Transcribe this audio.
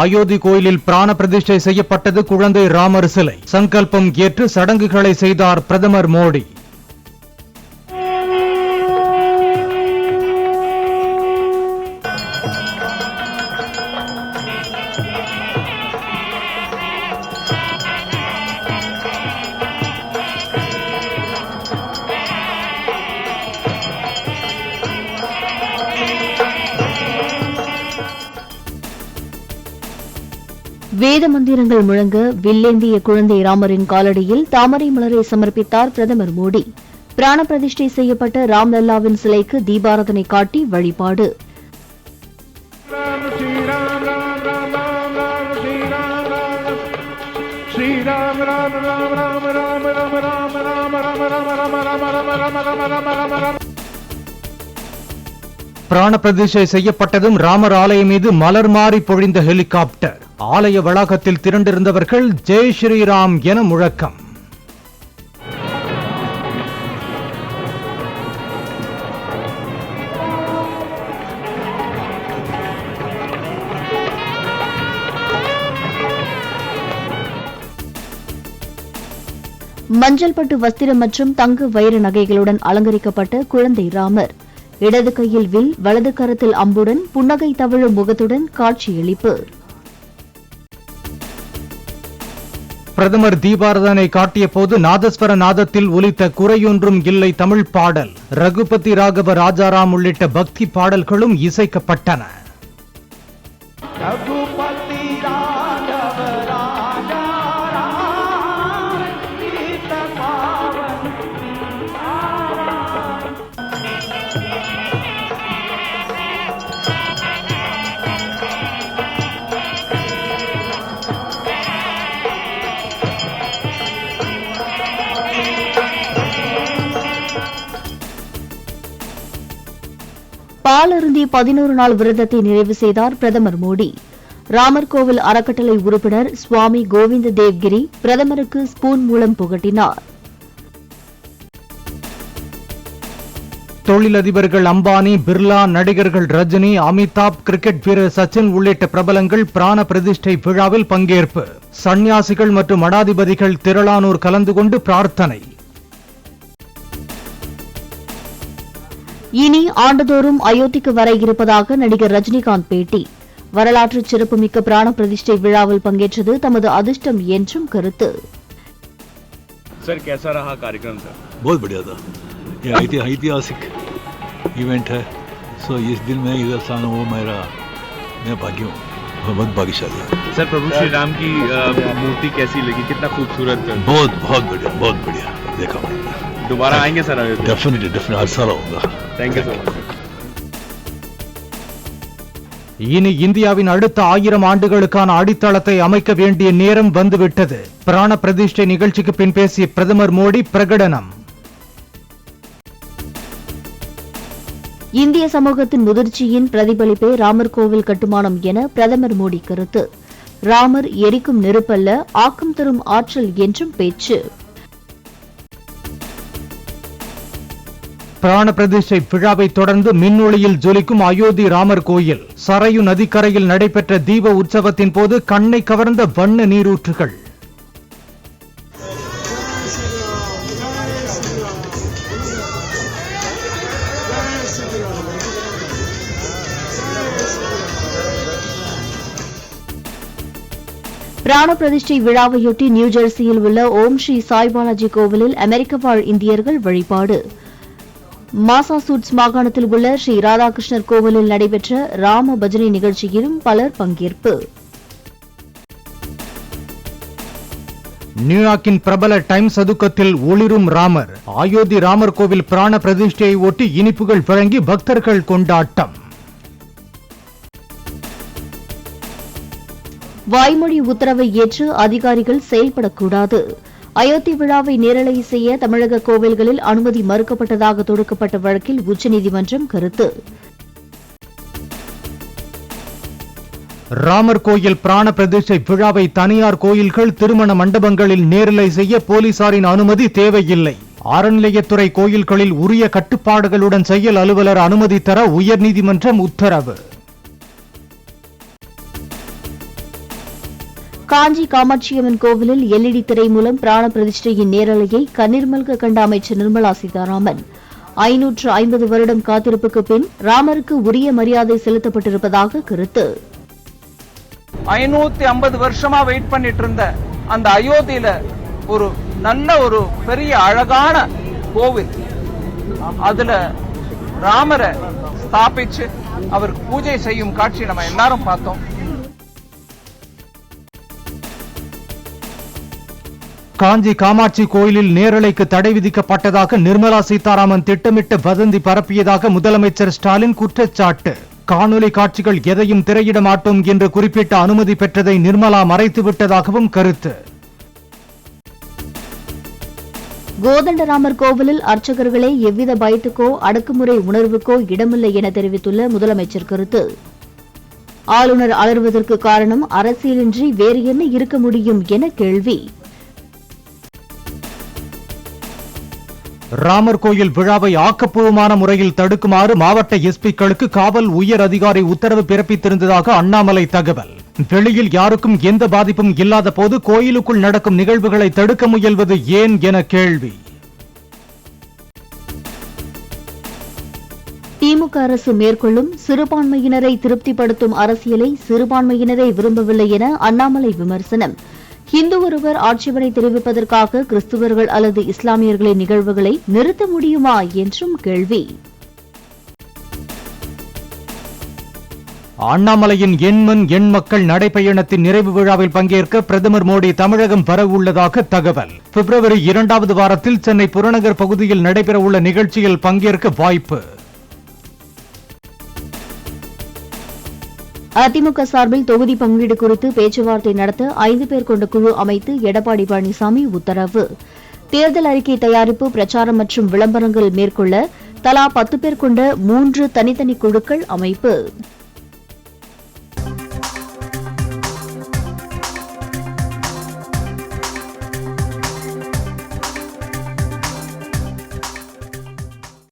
அயோத்தி கோயிலில் பிராண பிரதிஷ்டை செய்யப்பட்டது குழந்தை ராமர் சிலை. சங்கல்பம் ஏற்று சடங்குகளை செய்தார் பிரதமர் மோடி. வேத மந்திரங்கள் முழங்க வில்லேந்திய குழந்தை ராமரின் காலடியில் தாமரை மலரை சமர்ப்பித்தார் பிரதமர் மோடி. பிராண பிரதிஷ்டை செய்யப்பட்ட ராம்லல்லாவின் சிலைக்கு தீபாராதனை காட்டி வழிபாடு. பிராண பிரதிஷ்டை செய்யப்பட்டதும் ராமர் ஆலயம் மீது மலர் மாறி பொழிந்த ஹெலிகாப்டர். ஆலய வளாகத்தில் திரண்டிருந்தவர்கள் ஜெய் ஸ்ரீராம் என முழக்கம். மஞ்சள் பட்டு வஸ்திரம் மற்றும் தங்க வைர நகைகளுடன் அலங்கரிக்கப்பட்ட குழந்தை ராமர். இடது கையில் வில், வலது கரத்தில் அம்புடன் புன்னகை தவழும் முகத்துடன் காட்சியளிப்பு. பிரதமர் தீபாராதனை காட்டிய போது நாதஸ்வர நாதத்தில் ஒலித்த குறையொன்றும் இல்லை தமிழ் பாடல். ரகுபதி ராகவ ராஜாராம் உள்ளிட்ட பக்தி பாடல்களும் இசைக்கப்பட்டன. பால் அருந்தி 11 நாள் விரதத்தை நிறைவு செய்தார் பிரதமர் மோடி. ராமர் கோவில் அறக்கட்டளை உறுப்பினர் சுவாமி கோவிந்த தேவ்கிரி பிரதமருக்கு ஸ்பூன் மூலம் புகட்டினார். தொழிலதிபர்கள் அம்பானி, பிர்லா, நடிகர்கள் ரஜினி, அமிதாப், கிரிக்கெட் வீரர் சச்சின் உள்ளிட்ட பிரபலங்கள் பிராண பிரதிஷ்டை விழாவில் பங்கேற்பு. சன்னியாசிகள் மற்றும் மடாதிபதிகள் திரளானோர் கலந்து கொண்டு பிரார்த்தனை. இனி ஆண்டுதோறும் அயோத்திக்கு வர இருப்பதாக நடிகர் ரஜினிகாந்த் பேட்டி. வரலாற்று சிறப்புமிக்க பிராண பிரதிஷ்டை விழாவில் பங்கேற்றது தமது அதிர்ஷ்டம் என்றும் கருத்து. सर कैसा रहा कार्यक्रम सर? बहुत बढ़िया था। ये ऐतिहासिक इवेंट है। सो इस दिन में इधर से आना वो मैं भाग्य हूँ, बहुत भाग्यशाली हूँ। सर प्रभु श्री राम की मूर्ति कैसी लगी? कितना खूबसूरत? बहुत बढ़िया देखा मैंने। दोबारा आएंगे सर? डेफिनेटली हर साल आऊंगा। Thank you so much. இனி இந்தியாவின் அடுத்த 1000 ஆண்டுகளுக்கான அடித்தளத்தை அமைக்க வேண்டிய நேரம் வந்துவிட்டது. பிராண பிரதிஷ்டை நிகழ்ச்சிக்கு பின் பேசிய பிரதமர் மோடி பிரகடனம். இந்திய சமூகத்தின் முதிர்ச்சியின் பிரதிபலிப்பே ராமர் கோவில் கட்டுமானம் என பிரதமர் மோடி கருத்து. ராமர் எரிக்கும் நெருப்பல்ல, ஆக்கம் தரும் ஆற்றல் என்றும் பேச்சு. பிராண பிரதிஷ்டை விழாவை தொடர்ந்து மின்னொளியில் ஜொலிக்கும் அயோத்தி ராமர் கோயில். சரையு நதிக்கரையில் நடைபெற்ற தீப உற்சவத்தின் போது கண்ணை கவர்ந்த வண்ண நீரூற்றுகள். பிராண பிரதிஷ்டை விழாவையொட்டி நியூஜெர்சியில் உள்ள ஓம் ஸ்ரீ சாய் பாலாஜி கோவிலில் அமெரிக்க வாழ் இந்தியர்கள் வழிபாடு. மாசாசூட்ஸ் மாகாணத்தில் உள்ள ஸ்ரீ ராதாகிருஷ்ணர் கோவிலில் நடைபெற்ற ராம பஜனை நிகழ்ச்சியிலும் பலர் பங்கேற்பு. நியூயார்க்கின் பிரபல டைம் சதுக்கத்தில் ஒளிரும் ராமர். அயோத்தி ராமர் கோவில் பிராண பிரதிஷ்டையை ஒட்டி இனிப்புகள் வழங்கி பக்தர்கள் கொண்டாட்டம். வாய்மொழி உத்தரவை ஏற்று அதிகாரிகள் செயல்படக்கூடாது. அயோத்தி விழாவை நேரலை செய்ய தமிழக கோவில்களில் அனுமதி மறுக்கப்பட்டதாக தொடுக்கப்பட்ட வழக்கில் உச்சநீதிமன்றம் கருத்து. ராமர் கோயில் பிராண பிரதிஷ்டை விழாவை தனியார் கோயில்கள், திருமண மண்டபங்களில் நேரலை செய்ய போலீசாரின் அனுமதி தேவையில்லை. அறநிலையத்துறை கோயில்களில் உரிய கட்டுப்பாடுகளுடன் செயல் அலுவலர் அனுமதி தர உயர்நீதிமன்றம் உத்தரவு. காஞ்சி காமாட்சியம்மன் கோவிலில் எல்இடி திரை மூலம் பிராண பிரதிஷ்டையின் நேரலையை கண்ணீர் மல்க கண்ட அமைச்சர் நிர்மலா சீதாராமன் 550 வருடம் காத்திருப்புக்கு பின் ராமருக்கு உரிய மரியாதை செலுத்தப்பட்டிருப்பதாக கருத்து. 550 வருஷமா வெயிட் பண்ணிட்டு இருந்த அந்த அயோத்தியில ஒரு நல்ல ஒரு பெரிய அழகான கோவில், அதுல ராமரை ஸ்தாபிச்சு அவருக்கு பூஜை செய்யும் காட்சி நம்ம எல்லாரும் பார்த்தோம். காஞ்சி காமாட்சி கோயிலில் நேரலைக்கு தடை விதிக்கப்பட்டதாக நிர்மலா சீதாராமன் திட்டமிட்டு வதந்தி பரப்பியதாக முதலமைச்சர் ஸ்டாலின் குற்றச்சாட்டு. காணொலி காட்சிகள் எதையும் திரையிட மாட்டோம் என்று குறிப்பிட்ட அனுமதி பெற்றதை நிர்மலா மறைத்துவிட்டதாகவும் கருத்து. கோதண்டராமர் கோவிலில் அர்ச்சகர்களே எவ்வித பயத்துக்கோ அடக்குமுறை உணர்வுக்கோ இடமில்லை என தெரிவித்துள்ள முதலமைச்சர் கருத்து. ஆளுநர் அலறுவதற்கு காரணம் அரசியலின்றி வேறு என்ன இருக்க முடியும் என கேள்வி. ராமர் கோயில் விழாவை ஆக்கப்பூர்வமான முறையில் தடுக்குமாறு மாவட்ட எஸ்பிக்களுக்கு காவல் உயர் அதிகாரி உத்தரவு பிறப்பித்திருந்ததாக அண்ணாமலை தகவல். வெளியில் யாருக்கும் எந்த பாதிப்பும் இல்லாத போது கோயிலுக்குள் நடக்கும் நிகழ்வுகளை தடுக்க முயல்வது ஏன் என கேள்வி. திமுக அரசு மேற்கொள்ளும் சிறுபான்மையினரை திருப்திப்படுத்தும் அரசியலை சிறுபான்மையினரை விரும்பவில்லை என அண்ணாமலை விமர்சனம். இந்து ஒருவர் ஆட்சேபனை தெரிவிப்பதற்காக கிறிஸ்துவர்கள் அல்லது இஸ்லாமியர்களின் நிகழ்வுகளை நிறுத்த முடியுமா என்றும் கேள்வி. அண்ணாமலையின் எண்மண் எண்மக்கள் நடைபயணத்தின் நிறைவு விழாவில் பங்கேற்க பிரதமர் மோடி தமிழகம் வர உள்ளதாக தகவல். பிப்ரவரி 2வது வாரத்தில் சென்னை புறநகர் பகுதியில் நடைபெறவுள்ள நிகழ்ச்சியில் பங்கேற்க வாய்ப்பு. அதிமுக சார்பில் தொகுதி பங்கீடு குறித்து பேச்சுவார்த்தை நடத்த 5 பேர் கொண்ட குழு அமைத்து எடப்பாடி பழனிசாமி உத்தரவு. தேர்தல் அறிக்கை தயாரிப்பு, பிரச்சாரம் மற்றும் விளம்பரங்கள் மேற்கொள்ள தலா 10 பேர் கொண்ட 3 தனித்தனி குழுக்கள் அமைப்பு.